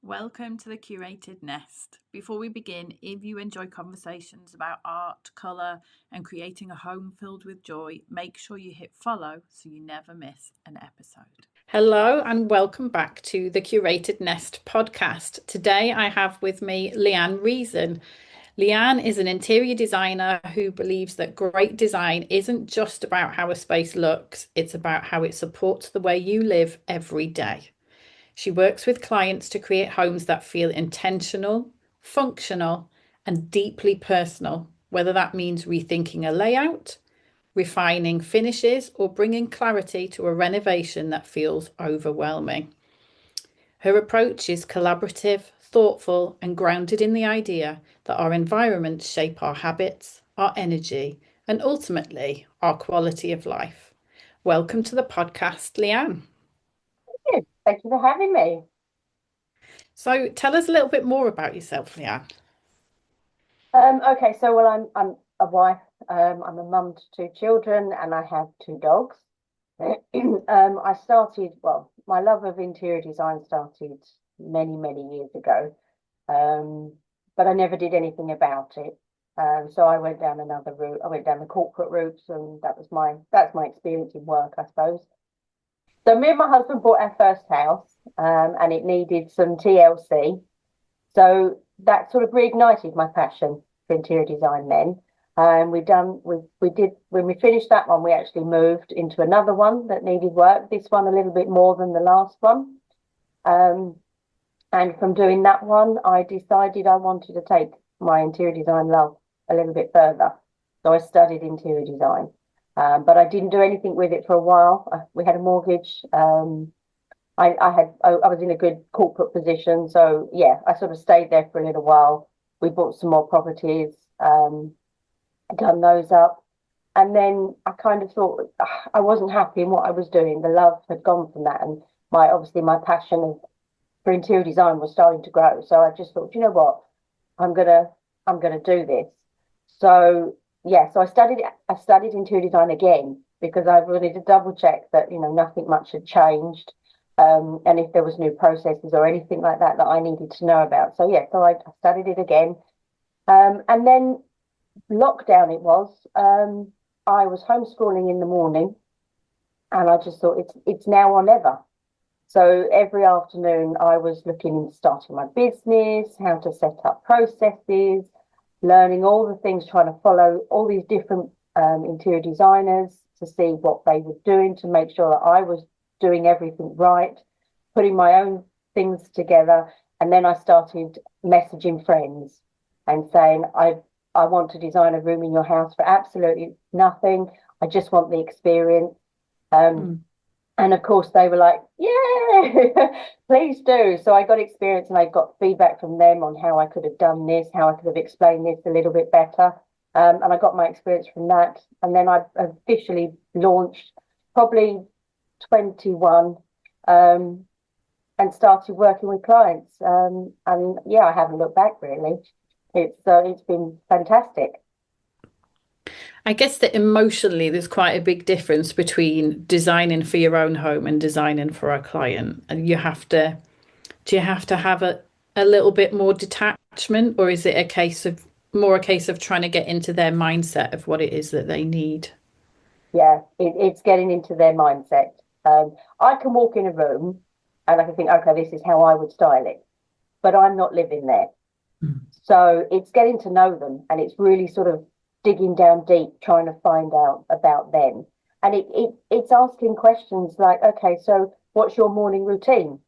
Welcome to the Curated Nest. Before we begin, if you enjoy conversations about art, colour, and creating a home filled with joy, make sure you hit follow so you never miss an episode. Hello, and welcome back to the Curated Nest podcast. Today I have with me Leann Reason. Leann is an interior designer who believes that great design isn't just about how a space looks, it's about how it supports the way you live every day. She works with clients to create homes that feel intentional, functional, and deeply personal, whether that means rethinking a layout, refining finishes, or bringing clarity to a renovation that feels overwhelming. Her approach is collaborative, thoughtful, and grounded in the idea that our environments shape our habits, our energy, and ultimately our quality of life. Welcome to the podcast, Leann. Thank you for having me. So tell us a little bit more about yourself, Leann. Okay, so I'm a wife. I'm a mum to two children, and I have two dogs. I started, my love of interior design started many years ago, but I never did anything about it. So I went down another route. I went down the corporate routes, and that's my experience in work, I suppose. So me and my husband bought our first house, and it needed some TLC. So that sort of reignited my passion for interior design then. And we did when we finished that one, we actually moved into another one that needed work. This one a little bit more than the last one. Um, and from doing that one, I decided I wanted to take my interior design love a little bit further. So I studied interior design. But I didn't do anything with it for a while. We had a mortgage. I was in a good corporate position, so yeah, I sort of stayed there for a little while. We bought some more properties, done those up, and then I kind of thought I wasn't happy in what I was doing. The love had gone from that, and my passion for interior design was starting to grow. So I just thought, you know what, I'm gonna I'm gonna do this. So yeah, so I studied interior design again because I wanted to double check that nothing much had changed, and if there was new processes or anything like that that I needed to know about. So yeah, so I studied it again, and then lockdown it was. I was homeschooling in the morning, and I just thought it's now or never. So every afternoon I was looking into starting my business, how to set up processes, learning all the things, trying to follow all these different interior designers to see what they were doing to make sure that I was doing everything right, putting my own things together. And then I started messaging friends and saying, I want to design a room in your house for absolutely nothing. I just want the experience. Um, Mm. and of course, they were like, yeah, please do. So I got experience and I got feedback from them on how I could have done this, how I could have explained this a little bit better. And I got my experience from that. And then I officially launched probably 21, um, and started working with clients. And yeah, I haven't looked back really. It's been fantastic. I guess that emotionally, there's quite a big difference between designing for your own home and designing for a client. And do you have to have a little bit more detachment, or is it a case of trying to get into their mindset of what it is that they need? Yeah, it's getting into their mindset. I can walk in a room and I can think, okay, this is how I would style it, but I'm not living there. Mm. So it's getting to know them, and it's really sort of digging down deep, trying to find out about them. And it's asking questions like, okay, so what's your morning routine?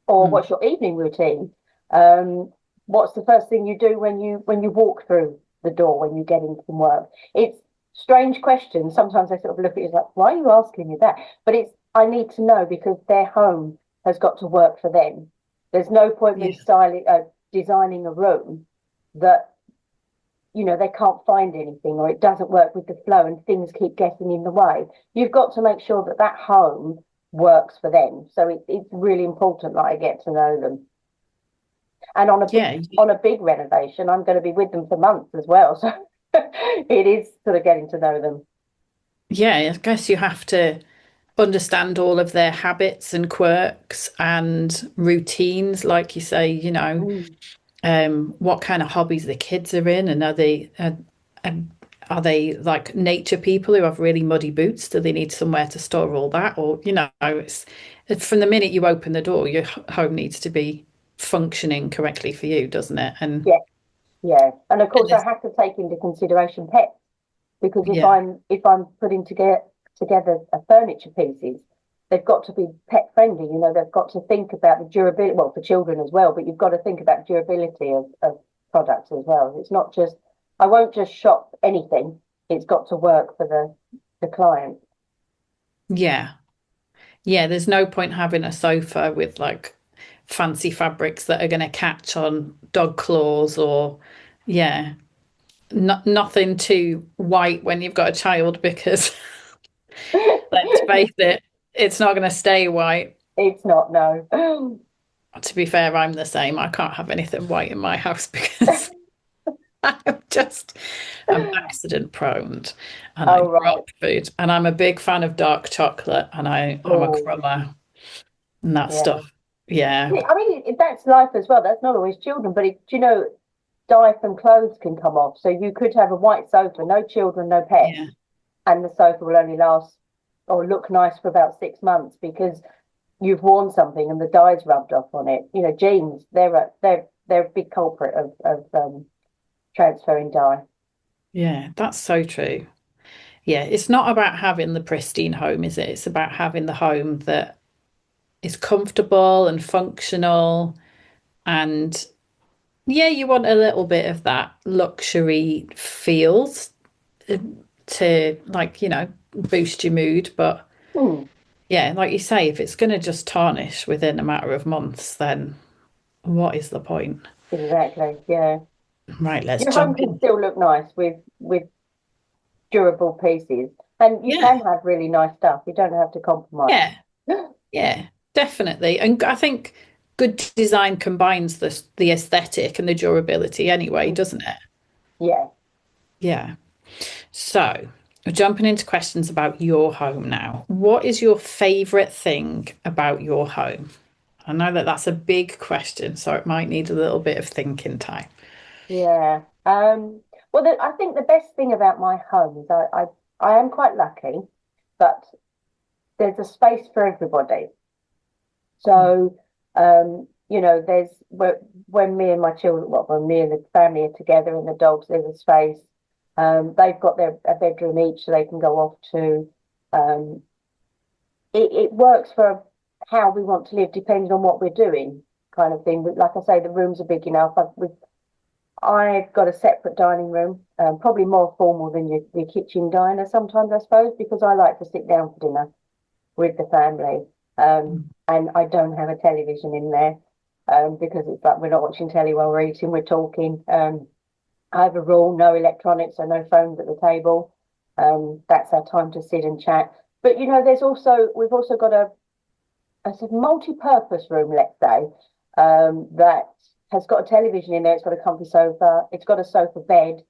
Or Mm. what's your evening routine? Um, what's the first thing you do when you walk through the door when you get in from work? It's strange questions. Sometimes I sort of look at it like, why are you asking me that? But it's I need to know because their home has got to work for them. There's no point me Yeah. designing a room that they can't find anything or it doesn't work with the flow and things keep getting in the way. You've got to make sure that that home works for them. So it's really important that I get to know them. And Yeah. on a big renovation, I'm going to be with them for months as well. So it is sort of getting to know them. Yeah. I guess you have to. understand all of their habits and quirks and routines, like you say, Mm. what kind of hobbies the kids are in, and are they like nature people who have really muddy boots? Do they need somewhere to store all that? Or, it's from the minute you open the door, your home needs to be functioning correctly for you, doesn't it? Yeah, yeah. And of And course, I have to take into consideration pets because if yeah, I'm putting together a furniture pieces, they've got to be pet friendly. You know, they've got to think about the durability. Well, for children as well, but you've got to think about durability of products as well. It's not just I won't just shop anything. It's got to work for the client. yeah, yeah. There's no point having a sofa with like fancy fabrics that are going to catch on dog claws or, yeah, nothing too white when you've got a child because let's face it, it's not going to stay white. It's not, no. To be fair, I'm the same. I can't have anything white in my house because I'm just, I'm accident prone and I Oh, right. drop food. And I'm a big fan of dark chocolate and I'm a Oh, crummer and that yeah. stuff. Yeah. I mean, that's life as well. That's not always children, but do you know, dye from clothes can come off. So you could have a white sofa, no children, no pets, Yeah. and the sofa will only last or look nice for about 6 months because you've worn something and the dye's rubbed off on it. You know, jeans, they're a big culprit of transferring dye. Yeah. That's so true. Yeah. It's not about having the pristine home, is it? It's about having the home that is comfortable and functional. And yeah, you want a little bit of that luxury feels to, like, boost your mood. But Hmm, yeah, like you say, if it's going to just tarnish within a matter of months, then what is the point? exactly. Yeah. Right, let's Your home jump can in. still look nice with durable pieces, and you Yeah, can have really nice stuff. You don't have to compromise. yeah, yeah, definitely. And I think good design combines the aesthetic and the durability anyway, doesn't it? Yeah, Yeah. So, we're jumping into questions about your home now. What is your favorite thing about your home? I know that that's a big question, so it might need a little bit of thinking time. yeah. Well, I think the best thing about my home is I am quite lucky, but there's a space for everybody. So, there's when me and my children, well, when me and the family are together and the dogs, there's a space. They've got a bedroom each, so they can go off to. Um, it works for how we want to live, depending on what we're doing, kind of thing. But like I say, the rooms are big enough. I've got a separate dining room, probably more formal than your kitchen diner sometimes, I suppose, because I like to sit down for dinner with the family. And I don't have a television in there because it's like we're not watching telly while we're eating, we're talking. I have a rule, no electronics, so no phones at the table. That's our time to sit and chat. But we've also got a sort of multi-purpose room, let's say, that has got a television in there. It's got a comfy sofa. It's got a sofa bed.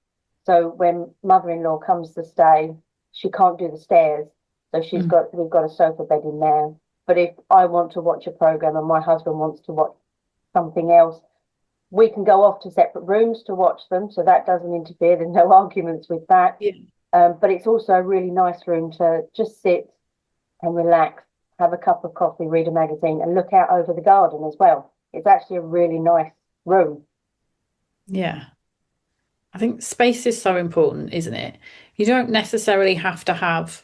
So when mother-in-law comes to stay, she can't do the stairs. So Mm. we've got a sofa bed in there. But if I want to watch a program and my husband wants to watch something else, we can go off to separate rooms to watch them. So that doesn't interfere. There's no arguments with that. Yeah. But it's also a really nice room to just sit and relax, have a cup of coffee, read a magazine, and look out over the garden as well. It's actually a really nice room. Yeah. I think space is so important, isn't it? You don't necessarily have to have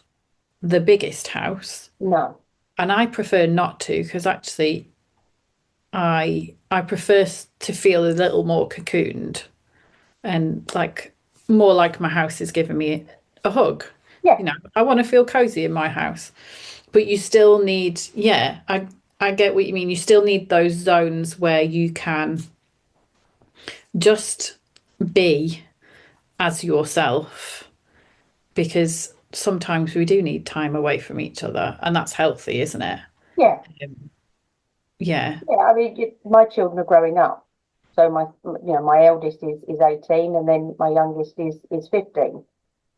the biggest house, No. and I prefer not to because actually I prefer to feel a little more cocooned and like more like my house is giving me a hug. Yeah. I want to feel cozy in my house, but you still need, yeah, I get what you mean. You still need those zones where you can just be as yourself because sometimes we do need time away from each other and that's healthy, isn't it? Yeah. Yeah. Yeah. I mean, my children are growing up. So my eldest is 18 and then my youngest is 15.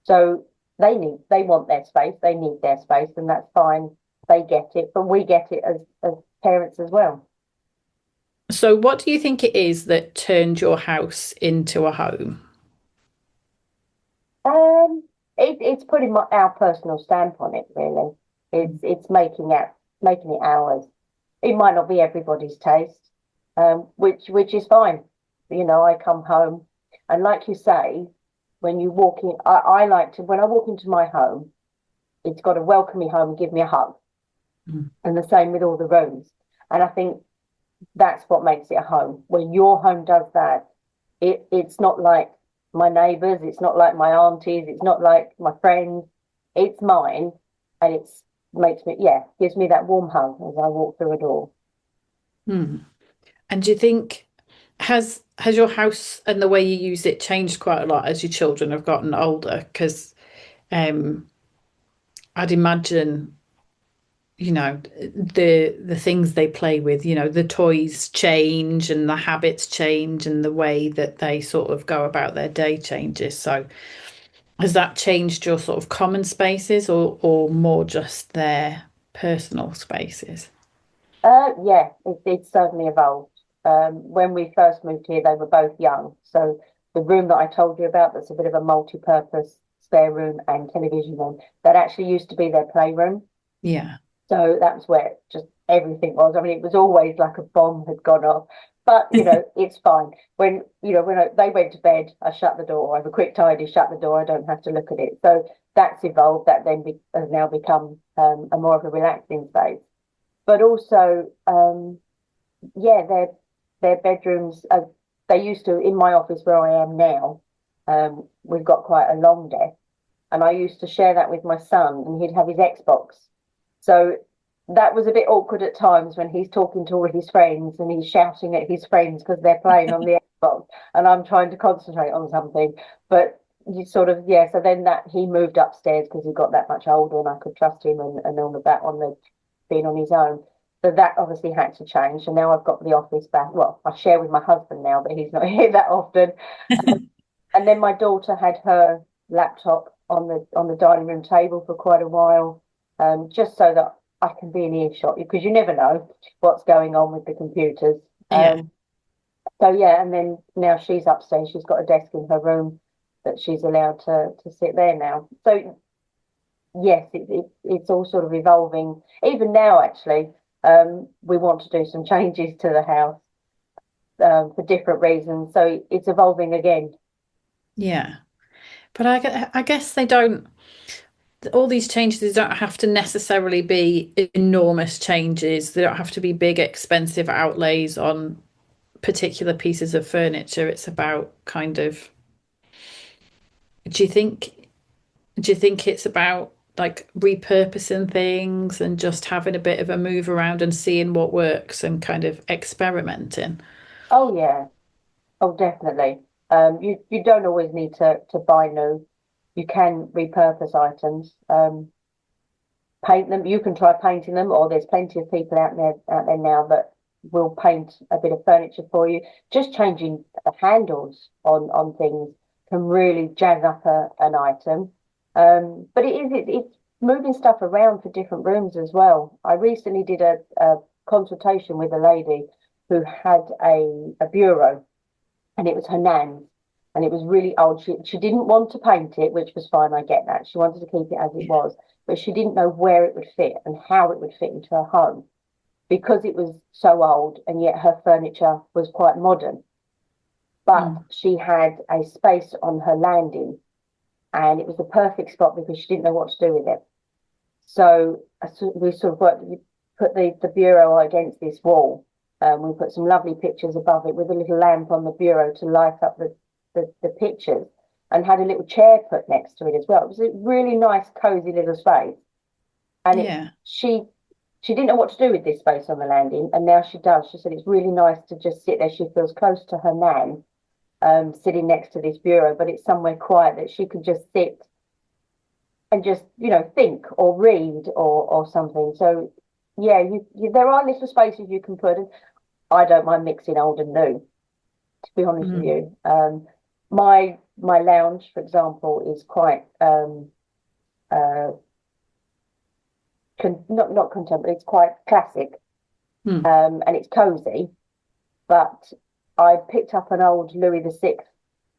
So they want their space, they need their space, and that's fine. they get it, but we get it as parents as well. So, what do you think it is that turned your house into a home? Um, it's putting our personal stamp on it, really. It's making it ours. It might not be everybody's taste, which is fine. You know, I come home, and like you say, when you walk in, I like to when I walk into my home, it's got to welcome me home and give me a hug, Mm. and the same with all the rooms. And I think that's what makes it a home. When your home does that, it's not like my neighbours, it's not like my aunties, it's not like my friends. It's mine, and it's makes me gives me that warm hug as I walk through a door. Hmm. And do you think has your house and the way you use it changed quite a lot as your children have gotten older? Because um, I'd imagine, the things they play with, the toys change and the habits change and the way that they sort of go about their day changes. So has that changed your sort of common spaces or more just their personal spaces? Yeah, it's certainly evolved. When we first moved here, they were both young. So the room that I told you about, that's a bit of a multi-purpose spare room and television room, that actually used to be their playroom. Yeah. So that was where just everything was. I mean, it was always like a bomb had gone off. But it's fine. They went to bed, I shut the door. I have a quick tidy, shut the door. I don't have to look at it. So that's evolved. That then has now become a more of a relaxing space. But also, yeah, their bedrooms. They used to in my office where I am now. We've got quite a long desk, and I used to share that with my son, and he'd have his Xbox. So that was a bit awkward at times when he's talking to all his friends and he's shouting at his friends because they're playing on the Xbox, and I'm trying to concentrate on something. But you sort of So then that he moved upstairs because he got that much older, and I could trust him and all of that on the being on his own. So that obviously had to change. And now I've got the office back. Well, I share with my husband now, but he's not here that often. And then my daughter had her laptop on the dining room table for quite a while, just so that I can be in earshot because you never know what's going on with the computers. Yeah. So yeah, and then now she's upstairs. She's got a desk in her room that she's allowed to sit there now. So yes, it's all sort of evolving. Even now, actually, we want to do some changes to the house for different reasons. So it's evolving again. Yeah. But I guess they don't, all these changes don't have to necessarily be enormous changes. They don't have to be big, expensive outlays on particular pieces of furniture. It's about kind of, do you think, do you think it's about like repurposing things and just having a bit of a move around and seeing what works and kind of experimenting? Oh yeah, oh definitely. You don't always need to buy new. You can repurpose items. Paint them. You can try painting them, or there's plenty of people out there now that will paint a bit of furniture for you. Just changing the handles on things can really jazz up an item. But it's moving stuff around for different rooms as well. I recently did a consultation with a lady who had a bureau, and it was her nan's, and it was really old. She didn't want to paint it, which was fine. I get that. She wanted to keep it as it was, but she didn't know where it would fit and how it would fit into her home because it was so old, and yet her furniture was quite modern. But Mm. she had a space on her landing, and it was the perfect spot because she didn't know what to do with it. So we sort of we put the bureau against this wall. We put some lovely pictures above it with a little lamp on the bureau to light up the pictures, and had a little chair put next to it as well. It was a really nice, cozy little space. And Yeah. she didn't know what to do with this space on the landing, and now she does. She said it's really nice to just sit there. She feels close to her nan, sitting next to this bureau, but it's somewhere quiet that she could just sit and just think or read or something. So yeah, there are little spaces you can put in. I don't mind mixing old and new, to be honest with Mm. you. My lounge, for example, is quite not contemporary. It's quite classic, Hmm. and it's cozy. But I picked up an old Louis VI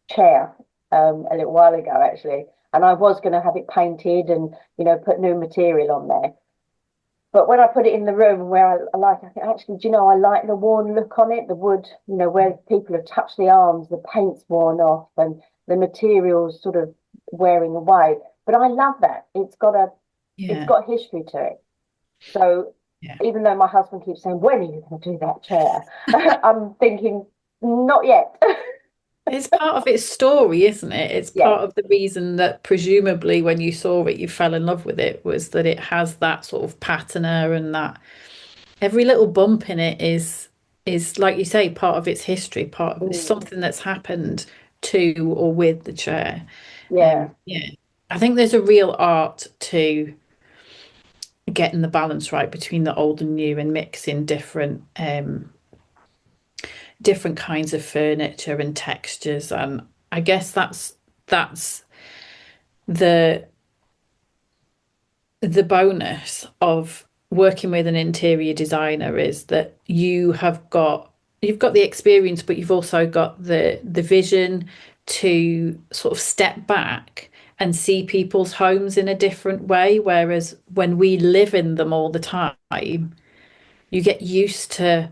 chair a little while ago, actually, and I was going to have it painted and put new material on there. But when I put it in the room where I think actually, do you know, I like the worn look on it, the wood, where people have touched the arms, the paint's worn off, and the material's sort of wearing away. But I love that. It's Yeah. got history to it. So Yeah. even though my husband keeps saying, "When are you going to do that chair?" I'm thinking, not yet. It's part of its story, isn't it? It's Yes, part of the reason that presumably when you saw it, you fell in love with it, was that it has that sort of patina and that every little bump in it is like you say, part of its history, part of mm, something that's happened to or with the chair. yeah, Yeah. I think there's a real art to getting the balance right between the old and new and mixing different kinds of furniture and textures. And I guess that's the the bonus of working with an interior designer is that you've got the experience, but you've also got the vision to sort of step back and see people's homes in a different way. Whereas when we live in them all the time, you get used to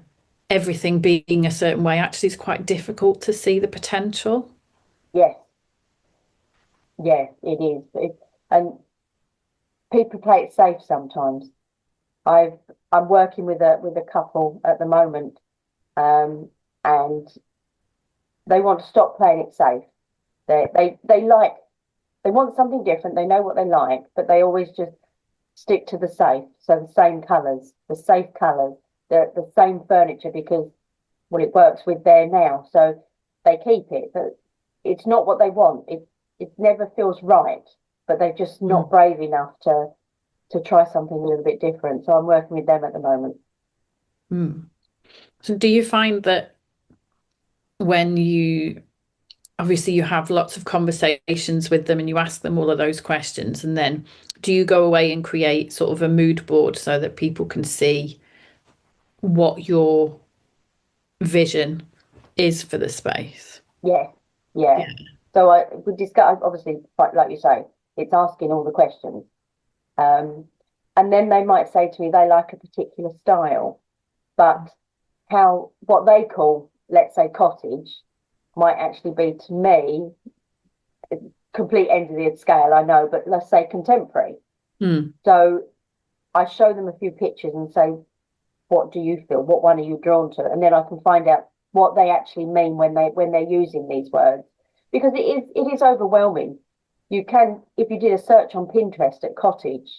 everything being a certain way. Actually, it's quite difficult to see the potential. yes, yeah, it is. And people play it safe sometimes. I'm working with a couple at the moment, um, and they want to stop playing it safe. They want something different. They know what they like, but they always just stick to the safe. So the same colours, the safe colours, the same furniture because well, it works with there now. So they keep it, but it's not what they want. It never feels right, but they're just not Mm. brave enough to try something a little bit different. So I'm working with them at the moment. Mm. So do you find that when you obviously you have lots of conversations with them and you ask them all of those questions, and then do you go away and create sort of a mood board so that people can see what your vision is for the space? Yeah, yeah. Yeah. So I we discuss obviously, like you say, it's asking all the questions. Um, and then they might say to me they like a particular style, but how what they call, let's say, cottage might actually be to me complete end of the scale, I know, but let's say contemporary. Mm. So I show them a few pictures and say, what do you feel? What one are you drawn to? And then I can find out what they actually mean when they're using these words. Because it is overwhelming. You can, if you did a search on Pinterest at cottage,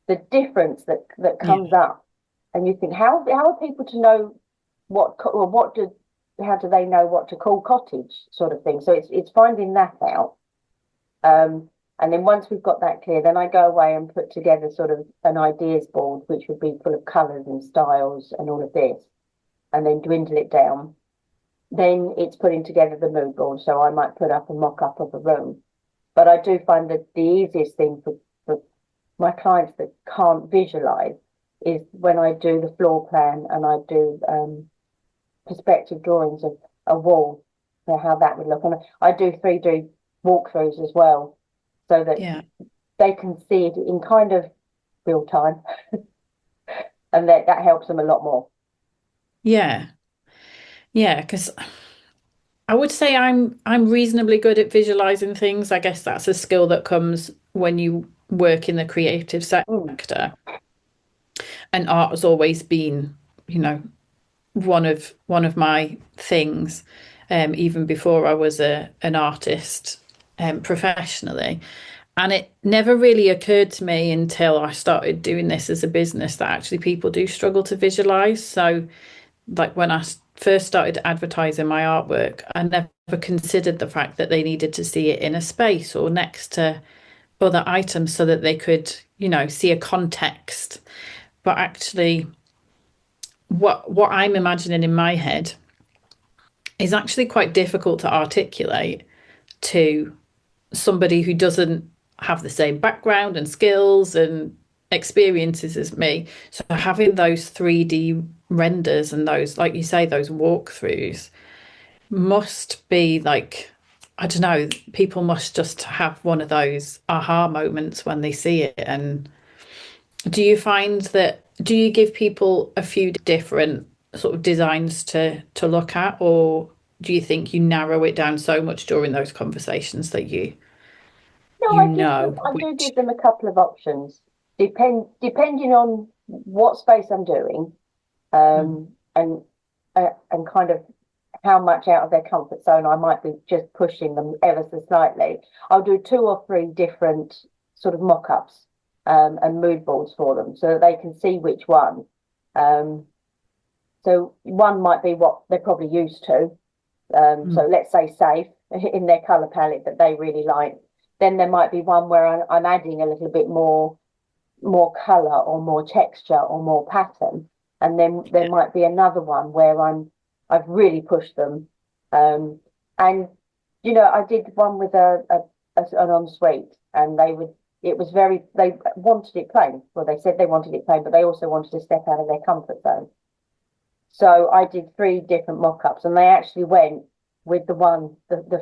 the difference that Yeah. comes up, and you think, how are people to know or how do they know what to call cottage sort of thing? So it's finding that out. And then once we've got that clear, then I go away and put together sort of an ideas board, which would be full of colours and styles and all of this, and then dwindle it down. Then it's putting together the mood board. So I might put up a mock up of a room. But I do find that the easiest thing for my clients that can't visualize is when I do the floor plan and I do perspective drawings of a wall, so how that would look. And I do 3D walkthroughs as well, so that Yeah. they can see it in kind of real time, and that helps them a lot more. Yeah. Yeah. Because I would say I'm reasonably good at visualizing things. I guess that's a skill that comes when you work in the creative Mm, sector. And art has always been, you know, one of my things, even before I was an artist professionally. And it never really occurred to me until I started doing this as a business that actually people do struggle to visualize. So, like when I first started advertising my artwork, I never considered the fact that they needed to see it in a space or next to other items so that they could, see a context. But actually, what I'm imagining in my head is actually quite difficult to articulate to somebody who doesn't have the same background and skills and experiences as me. So having those 3D renders and those, like you say, those walkthroughs must be like, I don't know, people must just have one of those aha moments when they see it. And do you find that, do you give people a few different sort of designs to look at, or do you think you narrow it down so much during those conversations that No, you know I do which? give them a couple of options, depending on what space I'm doing, Mm, and kind of how much out of their comfort zone I might be just pushing them ever so slightly. I'll do two or three different sort of mock-ups, and mood boards for them so that they can see which one. Um, so one might be what they're probably used to. So mm, let's say safe in their color palette that they really like. Then there might be one where I'm adding a little bit more color or more texture or more pattern. And then there might be another one where I've really pushed them. And I did one with an ensuite, and it was they wanted it plain. Well, they said they wanted it plain, but they also wanted to step out of their comfort zone. So I did three different mock-ups, and they actually went with the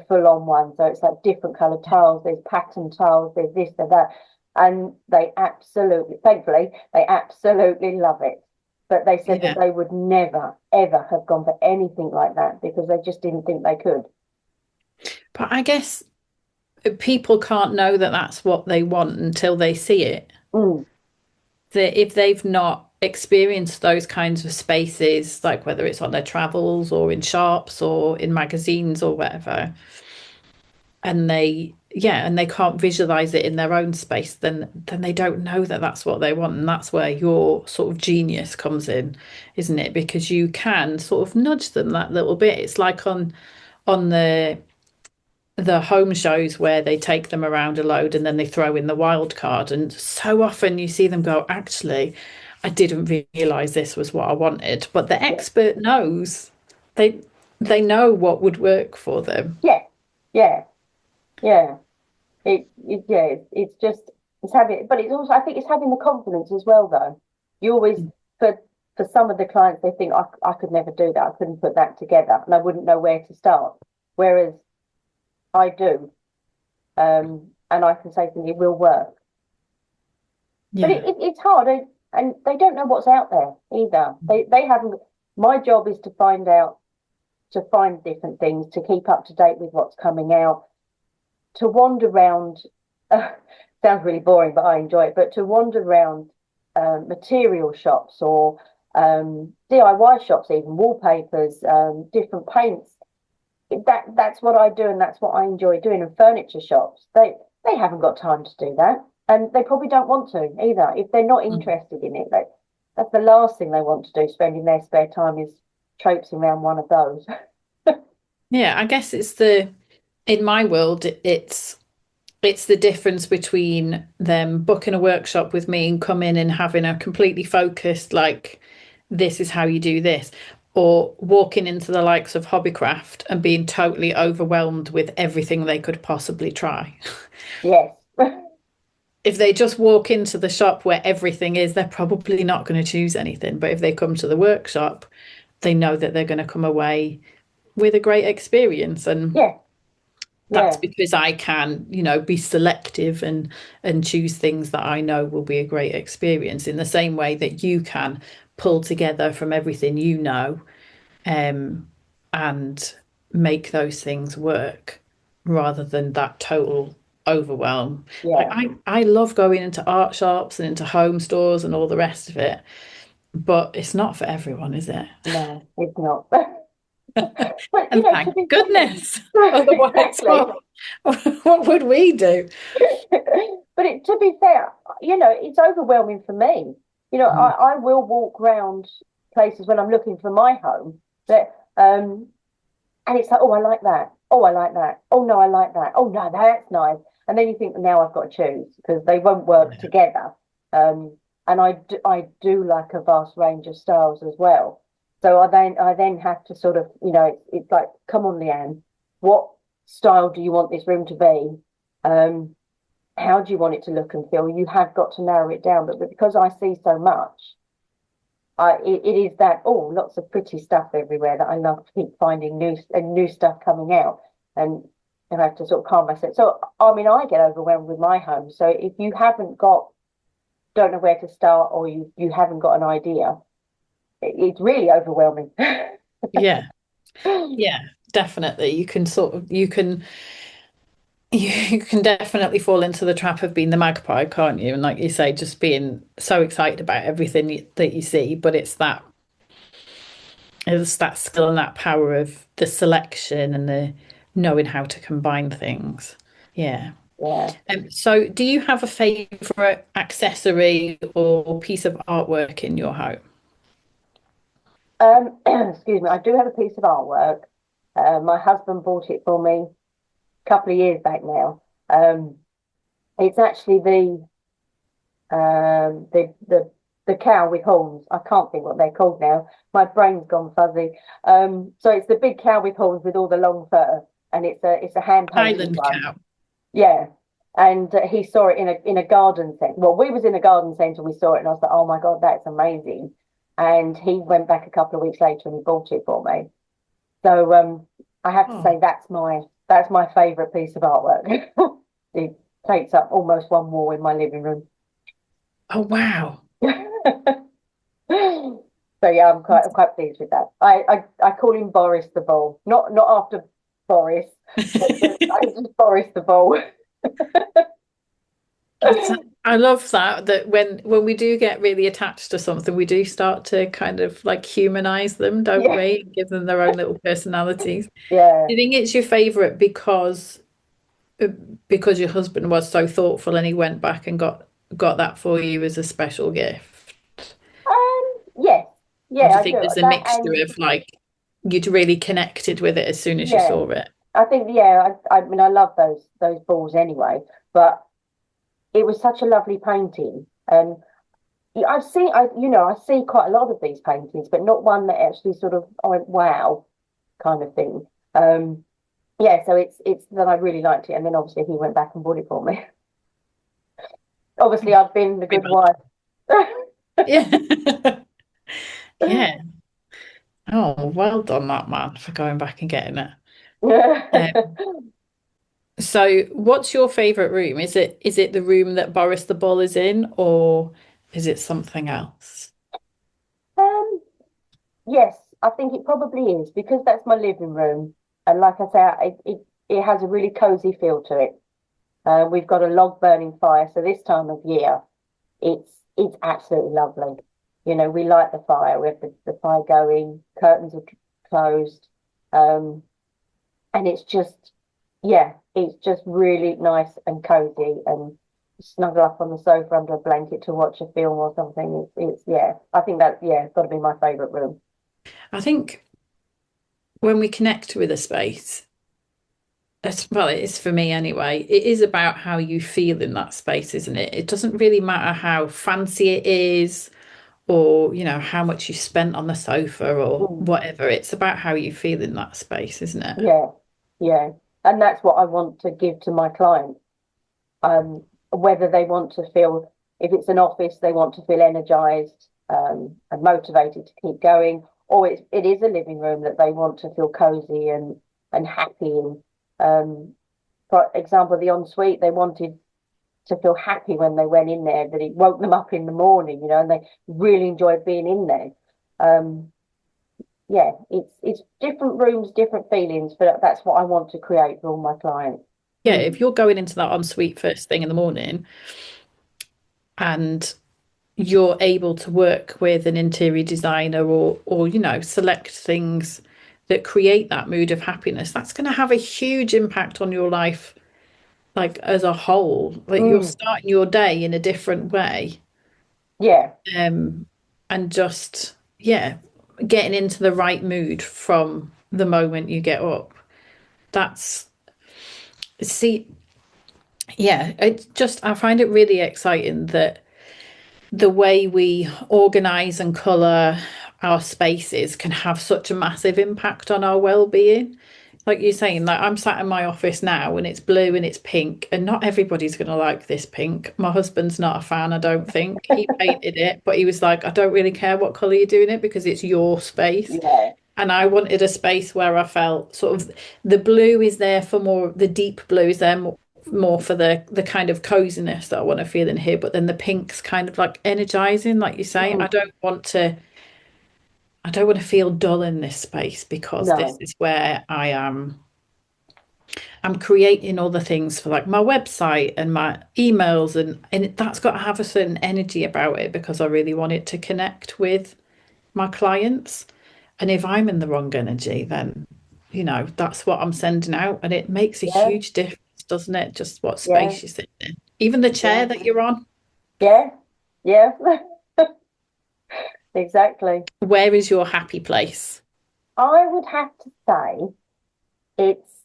full-on one. So it's like different colored tiles, there's pattern tiles, there's this, there's that. And thankfully, they absolutely love it. But they said that yeah. they would never, ever have gone for anything like that because they just didn't think they could. But I guess people can't know that that's what they want until they see it. Mm, That if they've not experienced those kinds of spaces, like whether it's on their travels or in shops or in magazines or whatever, and they can't visualize it in their own space, then they don't know that that's what they want. And that's where your sort of genius comes in, isn't it? Because you can sort of nudge them that little bit. It's like on the home shows where they take them around a load and then they throw in the wild card. And so often you see them go, actually, I didn't realize this was what I wanted. But the yeah, expert knows. They they know what would work for them. yeah, yeah, yeah. It's just it's having, but it's also I think it's having the confidence as well, though. You always for for some of the clients they think I could never do that. I couldn't put that together, and I wouldn't know where to start. Whereas I do, and I can say to them, it will work. But Yeah. it's hard, and they don't know what's out there either. They haven't. My job is to find different things, to keep up to date with what's coming out, to wander around. Sounds really boring, but I enjoy it. But to wander around material shops or DIY shops, even wallpapers, different paints. That's what I do, and that's what I enjoy doing. In furniture shops, they haven't got time to do that, and they probably don't want to either. If they're not Mm. interested in it, that's the last thing they want to do. Spending their spare time is traipsing around one of those. Yeah, I guess in my world, it's the difference between them booking a workshop with me and coming and having a completely focused, like, this is how you do this, or walking into the likes of Hobbycraft and being totally overwhelmed with everything they could possibly try. Yes, If they just walk into the shop where everything is, they're probably not going to choose anything. But if they come to the workshop, they know that they're going to come away with a great experience. And yeah, that's yeah, because I can, be selective and choose things that I know will be a great experience in the same way that you can pull together from everything um, and make those things work rather than that total overwhelm. Like yeah. I love going into art shops and into home stores and all the rest of it, but it's not for everyone, is it? No, it's not. But And to thank be goodness. fair, Otherwise, exactly. what would we do? But to be fair, it's overwhelming for me. Mm, I will walk around places when I'm looking for my home that and it's like, oh, I like that. Oh, I like that. Oh no, I like that. Oh no, that's nice. And then you think, now I've got to choose because they won't work together. And I do like a vast range of styles as well. So I then have to sort of, it's like, come on, Leann, what style do you want this room to be? how do you want it to look and feel? You have got to narrow it down. But because I see so much, it is that, oh, lots of pretty stuff everywhere that I love to keep finding new stuff coming out. And I have to sort of calm myself. So, I mean, I get overwhelmed with my home. So if you haven't got, don't know where to start, or you haven't got an idea, it's really overwhelming. Yeah. Yeah, definitely. You can definitely fall into the trap of being the magpie, can't you? And like you say, just being so excited about everything that you see, but it's that skill and that power of the selection and the knowing how to combine things. Yeah. Yeah. So do you have a favorite accessory or piece of artwork in your home? Excuse me, I do have a piece of artwork. My husband bought it for me a couple of years back now. It's actually the cow with horns. I can't think what they're called now. My brain's gone fuzzy. So it's the big cow with horns with all the long fur, and it's a hand painted Highland one. cow. Yeah. And he saw it in a garden centre. Well, we was in a garden centre. We saw it, and I was like, "Oh my God, that's amazing!" And he went back a couple of weeks later and he bought it for me. So I have to Oh, say that's my favourite piece of artwork. It takes up almost one wall in my living room. oh wow. So yeah, I'm quite pleased with that. I call him Boris the Bull, not after Boris, but I just Boris the Bull. That's, I love that when we do get really attached to something, we do start to kind of like humanize them, don't Yeah, we? Give them their own little personalities. yeah, Do you think it's your favorite uh, because your husband was so thoughtful and he went back and got that for you as a special gift? yes, Or do yeah, you I think do there's a that, mixture and of like you'd really connected with it as soon as you yeah, saw it? I think yeah, I mean I love those balls anyway, but it was such a lovely painting, and yeah, I see quite a lot of these paintings, but not one that actually sort of I went wow kind of thing. Um, yeah, so it's that I really liked it, and then obviously he went back and bought it for me. Obviously, I've been the Very good well wife. done. Yeah. Yeah. Oh, well done, that man, for going back and getting it. Um, so what's your favorite room? Is it the room that Boris the Bull is in, or is it something else? Um, yes, I think it probably is because that's my living room, and like I say, it has a really cozy feel to it. We've got a log burning fire, so this time of year, it's absolutely lovely. We light the fire, we have the fire going, curtains are closed, um, and yeah, it's just really nice and cozy and snuggle up on the sofa under a blanket to watch a film or something. It's yeah, I think it's got to be my favorite room. I think when we connect with a space, well, it is for me anyway, it is about how you feel in that space, isn't it? It doesn't really matter how fancy it is or, how much you spent on the sofa or Mm, whatever. It's about how you feel in that space, isn't it? yeah, yeah, and that's what I want to give to my clients. Whether they want to feel, if it's an office, they want to feel energized and motivated to keep going, or it is a living room that they want to feel cozy and happy. And for example, the ensuite, they wanted to feel happy when they went in there, that it woke them up in the morning, and they really enjoyed being in there. Um, yeah, it's different rooms, different feelings, but that's what I want to create for all my clients. Yeah, if you're going into that ensuite first thing in the morning and you're able to work with an interior designer or select things that create that mood of happiness, that's going to have a huge impact on your life, like as a whole. Like you're Mm, starting your day in a different way. yeah, um and just, yeah, getting into the right mood from the moment you get up. That's see Yeah, I find it really exciting that the way we organize and color our spaces can have such a massive impact on our well-being. like you're saying, like I'm sat in my office now and it's blue and it's pink, and not everybody's going to like this pink. My husband's not a fan, I don't think. He painted it, but he was like, I don't really care what colour you're doing it because it's your space. Yeah. And I wanted a space where I felt sort of the blue is there for more, the deep blue is there more for the kind of coziness that I want to feel in here, but then the pink's kind of like energizing, like you say. Mm. I don't want to feel dull in this space because this No. is where I'm creating all the things for like my website and my emails, and that's got to have a certain energy about it because I really want it to connect with my clients. And if I'm in the wrong energy, then that's what I'm sending out, and it makes a Yeah. huge difference, doesn't it? Just what Yeah. space you sit in. Even the chair Yeah. that you're on. Yeah. Yeah. Exactly. Where is your happy place? I would have to say it's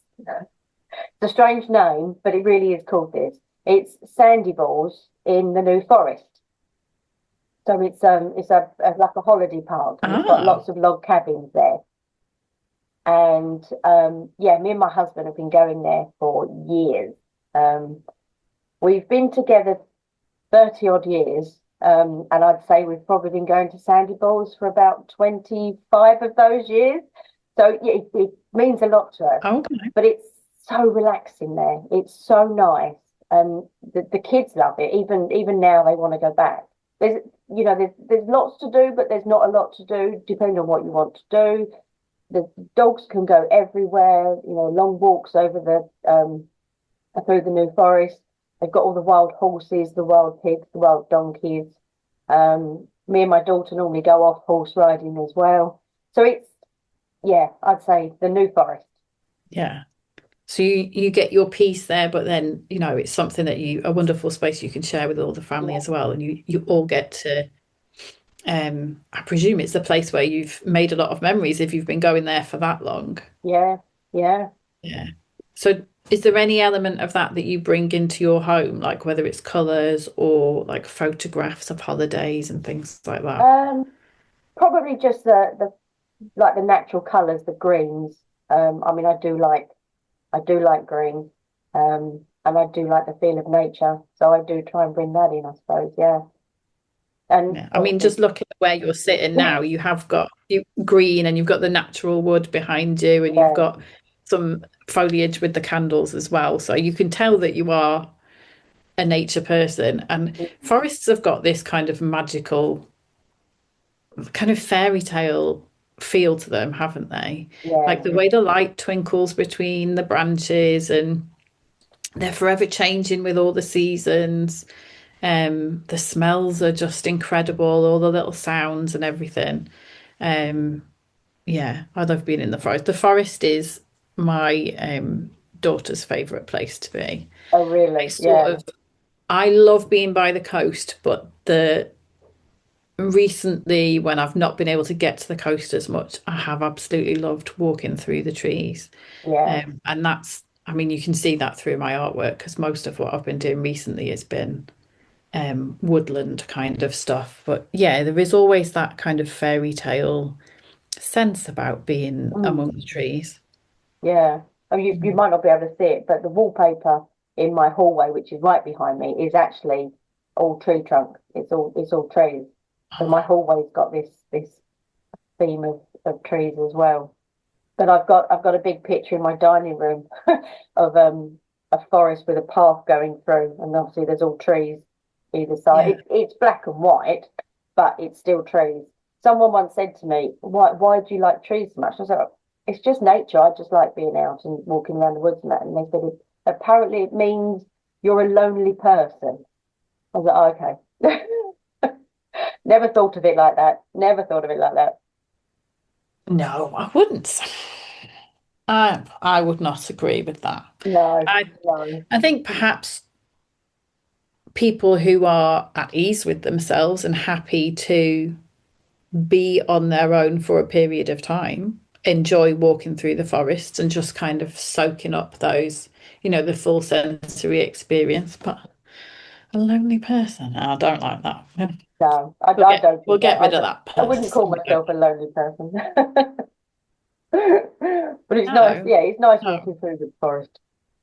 a strange name, but it really is called this. It's Sandy Balls in the New Forest. So it's a like a holiday park, and it's got Ah, lots of log cabins there. And yeah, me and my husband have been going there for years. Um, we've been together 30 odd years. And I'd say we've probably been going to Sandy Balls for about 25 of those years. So yeah, it means a lot to us. okay. But it's so relaxing there. It's so nice. And the kids love it. Even now they want to go back. There's there's lots to do, but there's not a lot to do, depending on what you want to do. The dogs can go everywhere, long walks over through the New Forest. They've got all the wild horses, the wild pigs, the wild donkeys. Me and my daughter normally go off horse riding as well. So yeah, I'd say the New Forest. Yeah. So you get your piece there, but then, it's something that a wonderful space you can share with all the family Yeah, as well. And you all get to, I presume it's a place where you've made a lot of memories if you've been going there for that long. yeah, yeah. Yeah. So is there any element of that that you bring into your home, like whether it's colours or like photographs of holidays and things like that? Um, Probably just the like the natural colours, the greens. I mean, I do like green. And I do like the feel of nature. So I do try and bring that in, I suppose. Yeah. And Yeah. I mean, obviously, just looking at where you're sitting now, you have got you green and you've got the natural wood behind you and you've yeah. got some foliage with the candles as well. So you can tell that you are a nature person. And forests have got this kind of magical, kind of fairy tale feel to them, haven't they? Like Yeah. the way the light twinkles between the branches and they're forever changing with all the seasons. The smells are just incredible, all the little sounds and everything. Um, yeah, I love being in the forest. The forest is my daughter's favourite place to be. Oh, I really? sort Yeah. of I love being by the coast, but the recently when I've not been able to get to the coast as much, I have absolutely loved walking through the trees. Yeah. And that's, I mean, you can see that through my artwork because most of what I've been doing recently has been woodland kind of stuff. But yeah, there is always that kind of fairy tale sense about being Mm. among the trees. Yeah. Oh, you Mm. might not be able to see it, but the wallpaper in my hallway, which is right behind me, is actually all tree trunk. It's all trees. So my Oh, hallway's got this theme of trees as well. But I've got a big picture in my dining room of a forest with a path going through, and obviously there's all trees either side. yeah. It's black and white, but it's still trees. Someone once said to me, "Why do you like trees so much?" I was like, "It's just nature. I just like being out and walking around the woods and that." And they said, "Apparently it means you're a lonely person." I was like, "Oh, okay." Never thought of it like that. Never thought of it like that. No, I wouldn't. I would not agree with that. No, I no. I think perhaps people who are at ease with themselves and happy to be on their own for a period of time enjoy walking through the forests and just kind of soaking up those, the full sensory experience. But a lonely person, I don't like that. Yeah. No, We'll I get don't we'll think that. get rid of that I wouldn't call person. We don't. myself a lonely person. But it's nice, No, yeah, it's nice no. walking through the forest.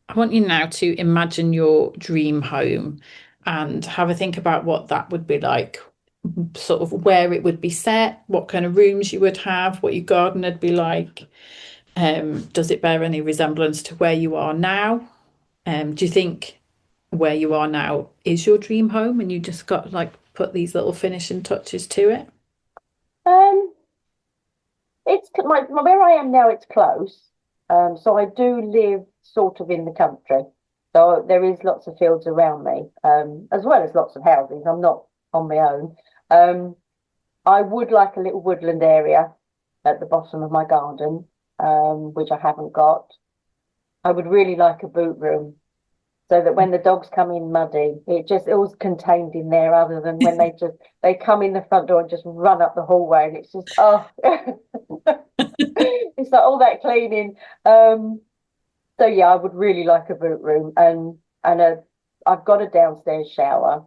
I want you now to imagine your dream home and have a think about what that would be like, sort of where it would be set, what kind of rooms you would have, what your garden would be like. Does it bear any resemblance to where you are now? Do you think where you are now is your dream home and you just got like put these little finishing touches to it? Um, it's where I am now, it's close. So I do live sort of in the country. So there is lots of fields around me, as well as lots of houses. I'm not on my own. Um, I would like a little woodland area at the bottom of my garden, which I haven't got. I would really like a boot room so that when the dogs come in muddy, it all's contained in there, other than when they come in the front door and just run up the hallway, and it's just oh, it's like all that cleaning. Um, so yeah, I would really like a boot room, and I've got a downstairs shower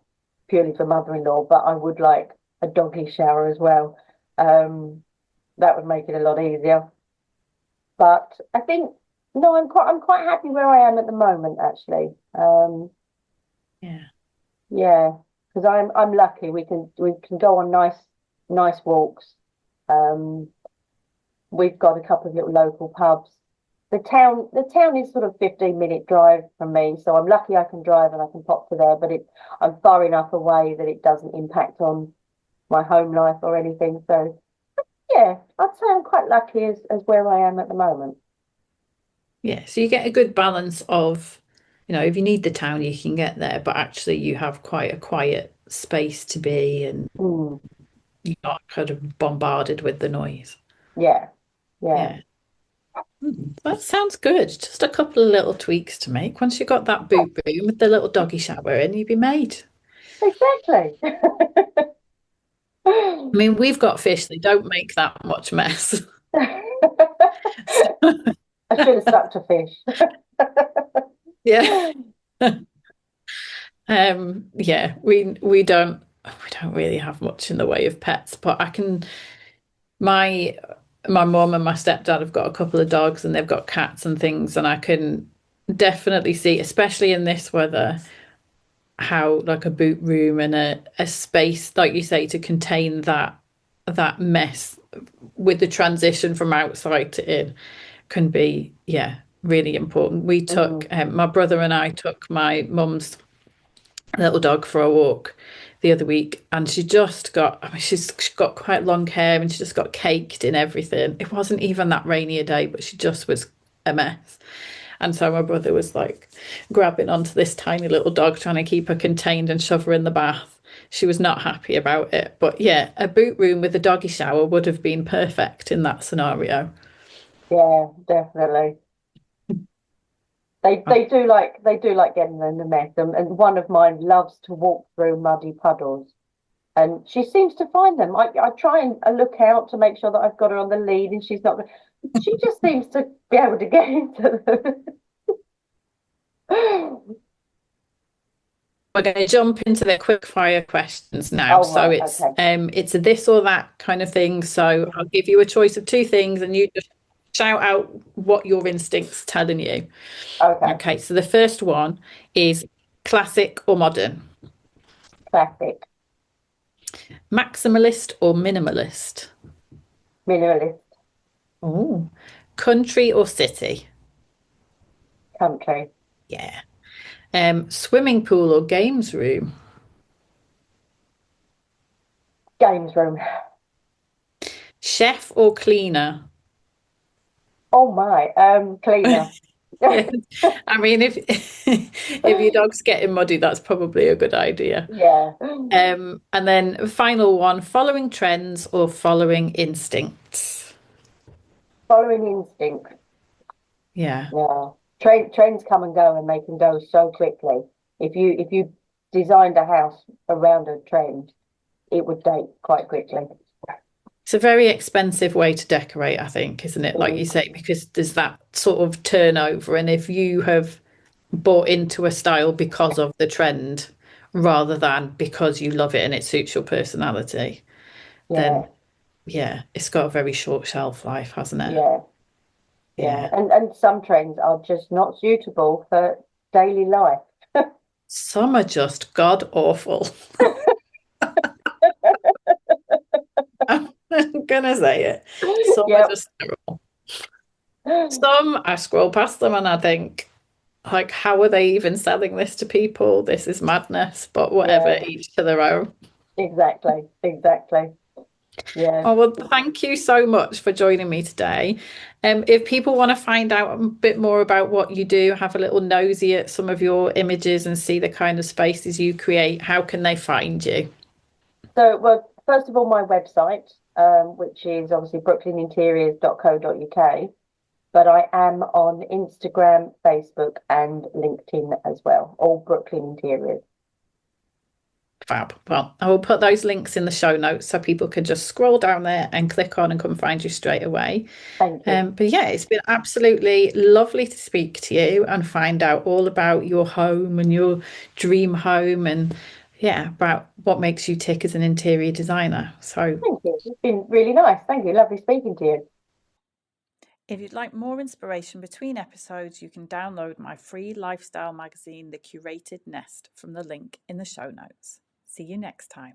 purely for mother-in-law, but I would like a doggy shower as well. Um, that would make it a lot easier. But I think no, I'm quite happy where I am at the moment, actually. Yeah. Yeah, because I'm lucky. We can go on nice walks. Um, we've got a couple of little local pubs. The town is sort of 15-minute drive from me, so I'm lucky I can drive and I can pop to there. But I'm far enough away that it doesn't impact on my home life or anything. So yeah, I'd say I'm quite lucky as where I am at the moment. Yeah. So you get a good balance of, if you need the town, you can get there, but actually you have quite a quiet space to be and Mm, you're not kind of bombarded with the noise. yeah, yeah, Yeah. That sounds good. Just a couple of little tweaks to make. Once you got that boot room with the little doggy shower in, you'd be made. exactly. I mean, we've got fish, they don't make that much mess. I should have stuck to fish. Yeah. Yeah, we don't really have much in the way of pets, but my my mum and my stepdad have got a couple of dogs and they've got cats and things, and I can definitely see, especially in this weather, how like a boot room and a space, like you say, to contain that mess with the transition from outside to in can be, yeah, really important. Mm, My brother and I took my mum's little dog for a walk the other week, and I mean, she's got quite long hair and she just got caked in everything. It wasn't even that rainy a day, but she just was a mess. And so my brother was like grabbing onto this tiny little dog, trying to keep her contained and shove her in the bath. She was not happy about it. But yeah, a boot room with a doggy shower would have been perfect in that scenario. yeah, definitely. They do like getting in the mess, and one of mine loves to walk through muddy puddles, and she seems to find them. I try and look out to make sure that I've got her on the lead, and she's not. She just seems to be able to get into them. We're going to jump into the quick fire questions now. Oh So right, it's okay, it's a this or that kind of thing. So I'll give you a choice of two things and you just shout out what your instinct's telling you. okay. Okay, so the first one is classic or modern, Classic, maximalist or minimalist. minimalist, Oh, country or city. country, Yeah. Swimming pool or games room. games room. Chef or cleaner. Oh my, cleaner. Yeah, I mean, if if your dog's getting muddy, that's probably a good idea. Yeah, And then final one, following trends or following instincts. following instinct. Yeah. Yeah, trends come and go, and they can go so quickly. If you designed a house around a trend, it would date quite quickly. It's a very expensive way to decorate, I think, isn't it? Like you Mm, say, because there's that sort of turnover. And if you have bought into a style because of the trend rather than because you love it and it suits your personality, yeah, then yeah, it's got a very short shelf life, hasn't it? yeah. Yeah. And some trends are just not suitable for daily life. Some are just god awful. I'm gonna say it. Some are Yep. just terrible. Some I scroll past them and I think, like, how are they even selling this to people? This is madness. But whatever, Yeah, each to their own. exactly. Exactly. Yeah. Oh, well, thank you so much for joining me today. If people want to find out a bit more about what you do, have a little nosy at some of your images and see the kind of spaces you create, how can they find you? So, well, first of all, my website, which is obviously brooklynInteriors.co.uk, but I am on Instagram, Facebook, and LinkedIn as well, all Brooklyn Interiors. Fab. Well, I will put those links in the show notes so people can just scroll down there and click on and come find you straight away. Thank you. But yeah, it's been absolutely lovely to speak to you and find out all about your home and your dream home and yeah, about what makes you tick as an interior designer. So Thank you. It's been really nice. Thank you. Lovely speaking to you. if you'd like more inspiration between episodes, you can download my free lifestyle magazine, The Curated Nest, from the link in the show notes. See you next time.